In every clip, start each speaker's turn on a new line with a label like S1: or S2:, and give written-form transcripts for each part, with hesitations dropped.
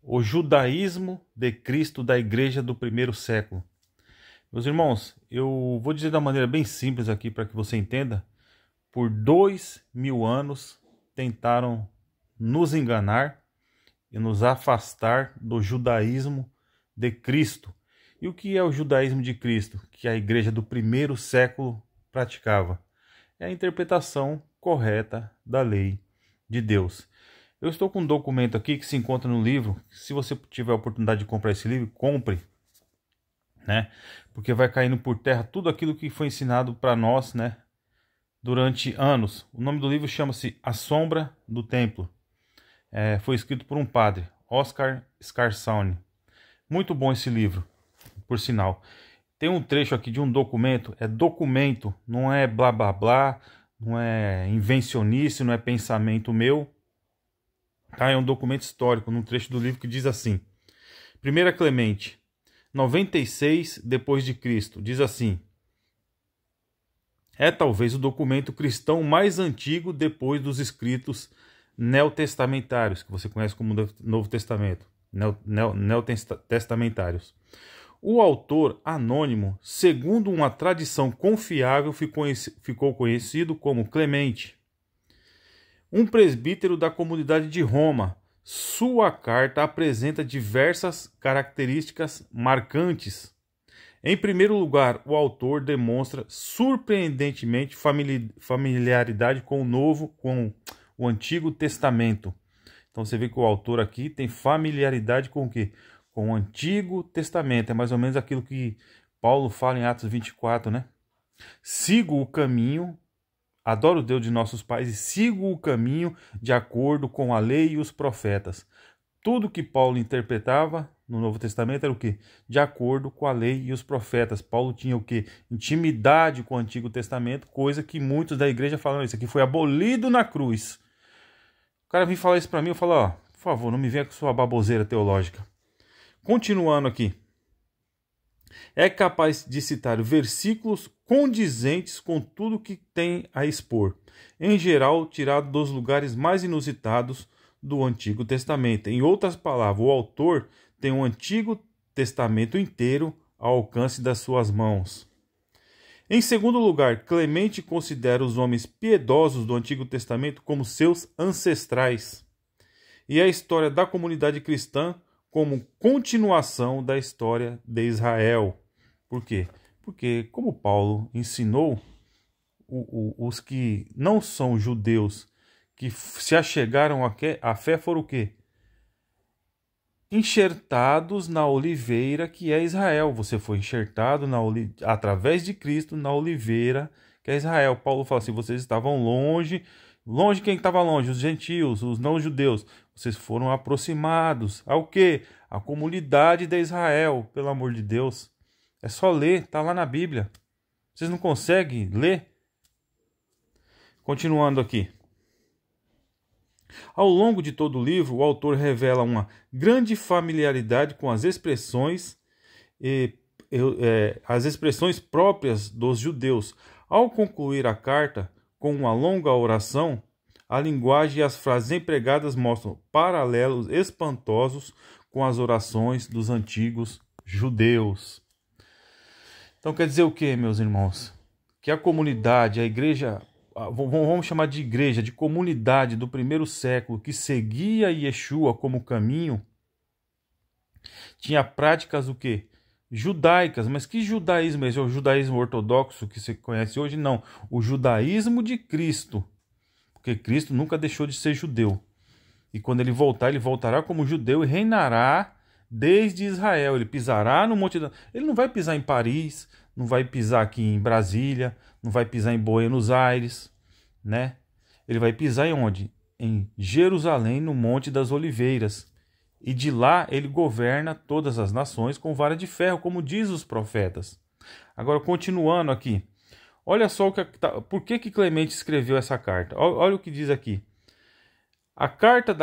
S1: O judaísmo de Cristo da igreja do primeiro século. Meus irmãos, eu vou dizer da maneira bem simples aqui para que você entenda. Por 2000 anos tentaram nos enganar e nos afastar do judaísmo de Cristo. E o que é o judaísmo de Cristo? Que a igreja do primeiro século praticava. É a interpretação correta da lei de Deus. Eu estou com um documento aqui que se encontra no livro. Se você tiver a oportunidade de comprar esse livro, compre, né? Porque vai caindo por terra tudo aquilo que foi ensinado para nós, né? Durante anos. O nome do livro chama-se A Sombra do Templo. Foi escrito por um padre, Oscar Scarsone. Muito bom esse livro, por sinal. Tem um trecho aqui de um documento. É documento, não é blá blá blá, não é invencionice, não é pensamento meu. Tá? É um documento histórico, num trecho do livro que diz assim: 1 Clemente, 96 depois de Cristo, diz assim: é talvez o documento cristão mais antigo depois dos escritos neotestamentários, que você conhece como Novo Testamento, neotestamentários. O autor anônimo, segundo uma tradição confiável, ficou conhecido como Clemente, um presbítero da comunidade de Roma. Sua carta apresenta diversas características marcantes. Em primeiro lugar, o autor demonstra surpreendentemente familiaridade com o Antigo Testamento. Então você vê que o autor aqui tem familiaridade com o quê? Com o Antigo Testamento. É mais ou menos aquilo que Paulo fala em Atos 24, né? Sigo o caminho, adoro o Deus de nossos pais e sigo o caminho de acordo com a lei e os profetas. Tudo que Paulo interpretava no Novo Testamento era o quê? De acordo com a lei e os profetas. Paulo tinha o quê? Intimidade com o Antigo Testamento, coisa que muitos da igreja falam, isso aqui foi abolido na cruz. O cara vem falar isso para mim, eu falo, ó, por favor, não me venha com sua baboseira teológica. Continuando aqui. É capaz de citar versículos condizentes com tudo que tem a expor, em geral tirado dos lugares mais inusitados do Antigo Testamento. Em outras palavras, o autor tem o Antigo Testamento inteiro ao alcance das suas mãos. Em segundo lugar, Clemente considera os homens piedosos do Antigo Testamento como seus ancestrais, e a história da comunidade cristã como continuação da história de Israel. Por quê? Porque, como Paulo ensinou, os que não são judeus, que se achegaram à fé, foram o quê? Enxertados na oliveira que é Israel. Você foi enxertado através de Cristo na oliveira que é Israel. Paulo fala assim: vocês estavam longe. Longe quem estava longe? Os gentios, os não-judeus. Vocês foram aproximados ao quê? A comunidade de Israel, pelo amor de Deus. É só ler, está lá na Bíblia. Vocês não conseguem ler? Continuando aqui. Ao longo de todo o livro, o autor revela uma grande familiaridade com as expressões próprias dos judeus. Ao concluir a carta com uma longa oração, a linguagem e as frases empregadas mostram paralelos espantosos com as orações dos antigos judeus. Então quer dizer o que, meus irmãos? Que a comunidade, a igreja, vamos chamar de igreja, de comunidade do primeiro século, que seguia Yeshua como caminho, tinha práticas o quê? Judaicas. Mas que judaísmo é esse? É o judaísmo ortodoxo que você conhece hoje? Não. O judaísmo de Cristo. Porque Cristo nunca deixou de ser judeu. E quando ele voltar, ele voltará como judeu e reinará desde Israel. Ele pisará no Monte da... Ele não vai pisar em Paris, não vai pisar aqui em Brasília, não vai pisar em Buenos Aires, né? Ele vai pisar em onde? Em Jerusalém, no Monte das Oliveiras. E de lá ele governa todas as nações com vara de ferro, como diz os profetas. Agora, continuando aqui. Olha só por que Clemente escreveu essa carta. Olha o que diz aqui. A carta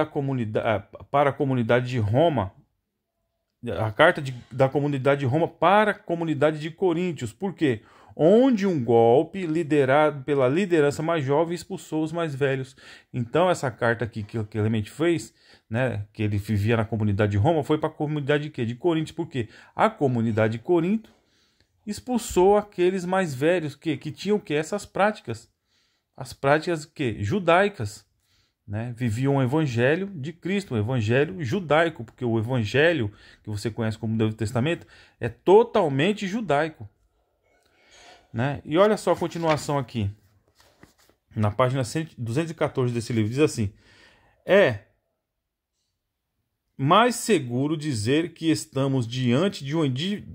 S1: para a comunidade de Roma, da comunidade de Roma para a comunidade de Coríntios. Por quê? Onde um golpe liderado pela liderança mais jovem expulsou os mais velhos. Então essa carta aqui que Clemente fez né, que ele vivia na comunidade de Roma, foi para a comunidade de quê? De Corinto. Por quê? A comunidade de Corinto expulsou aqueles mais velhos que tinham que essas práticas, as práticas que judaicas, né? Viviam o evangelho de Cristo, o evangelho judaico, porque o evangelho que você conhece como Novo Testamento é totalmente judaico, né? E olha só a continuação aqui, na página 214 desse livro, diz assim: é mais seguro dizer que estamos diante de uma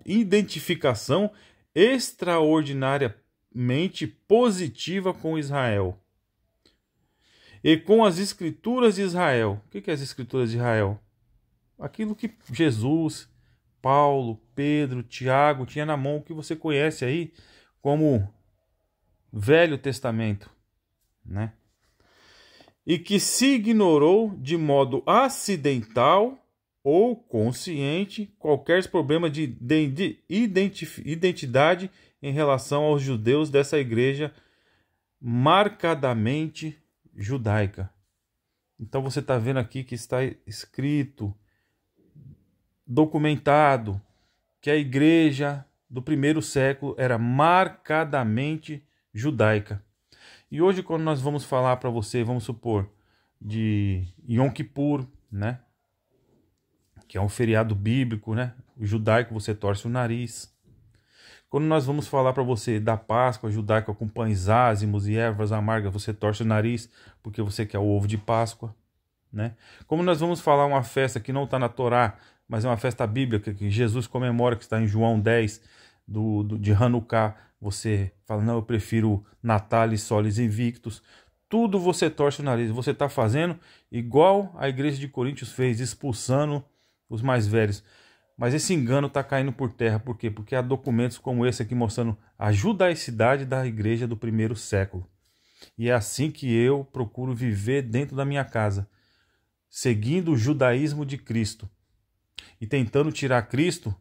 S1: identificação extraordinariamente positiva com Israel e com as Escrituras de Israel. O que é as Escrituras de Israel? Aquilo que Jesus, Paulo, Pedro, Tiago tinha na mão, que você conhece aí como Velho Testamento, né? E que se ignorou de modo acidental ou consciente qualquer problema de identidade em relação aos judeus dessa igreja marcadamente judaica. Então você está vendo aqui que está escrito, documentado, que a igreja do primeiro século era marcadamente judaica. E hoje, quando nós vamos falar para você, vamos supor, de Yom Kippur, né? Que é um feriado bíblico, né? O judaico, você torce o nariz. Quando nós vamos falar para você da Páscoa judaica com pães ázimos e ervas amargas, você torce o nariz porque você quer o ovo de Páscoa, né? Como nós vamos falar uma festa que não está na Torá, mas é uma festa bíblica que Jesus comemora, que está em João 10, de Hanukkah, você fala, não, eu prefiro Natal e Solis Invictus. Tudo você torce o nariz. Você está fazendo igual a igreja de Coríntios fez, expulsando os mais velhos. Mas esse engano está caindo por terra. Por quê? Porque há documentos como esse aqui mostrando a judaicidade da igreja do primeiro século. E é assim que eu procuro viver dentro da minha casa, seguindo o judaísmo de Cristo e tentando tirar Cristo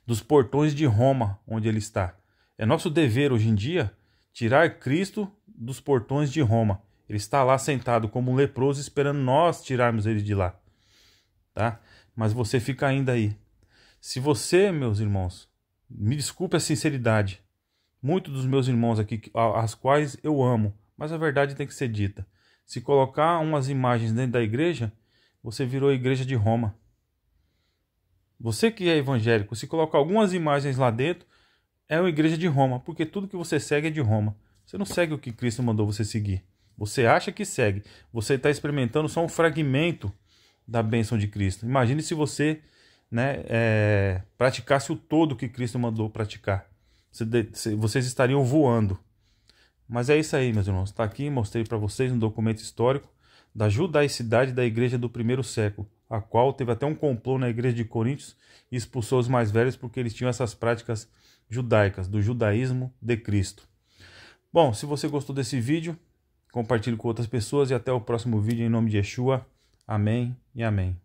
S1: dos portões de Roma, onde ele está. É nosso dever hoje em dia tirar Cristo dos portões de Roma. Ele está lá sentado como um leproso esperando nós tirarmos ele de lá, tá? Mas você fica ainda aí. Se você, meus irmãos, me desculpe a sinceridade, muitos dos meus irmãos aqui, as quais eu amo, mas a verdade tem que ser dita. Se colocar umas imagens dentro da igreja, você virou a igreja de Roma. Você que é evangélico, se colocar algumas imagens lá dentro, é uma igreja de Roma, porque tudo que você segue é de Roma. Você não segue o que Cristo mandou você seguir. Você acha que segue. Você está experimentando só um fragmento da bênção de Cristo. Imagine se você, né, praticasse o todo que Cristo mandou praticar. Vocês estariam voando. Mas é isso aí, meus irmãos. Está aqui, mostrei para vocês um documento histórico da judaicidade da igreja do primeiro século, a qual teve até um complô na igreja de Coríntios e expulsou os mais velhos porque eles tinham essas práticas judaicas, do judaísmo de Cristo. Bom, se você gostou desse vídeo, compartilhe com outras pessoas e até o próximo vídeo em nome de Yeshua. Amém e amém.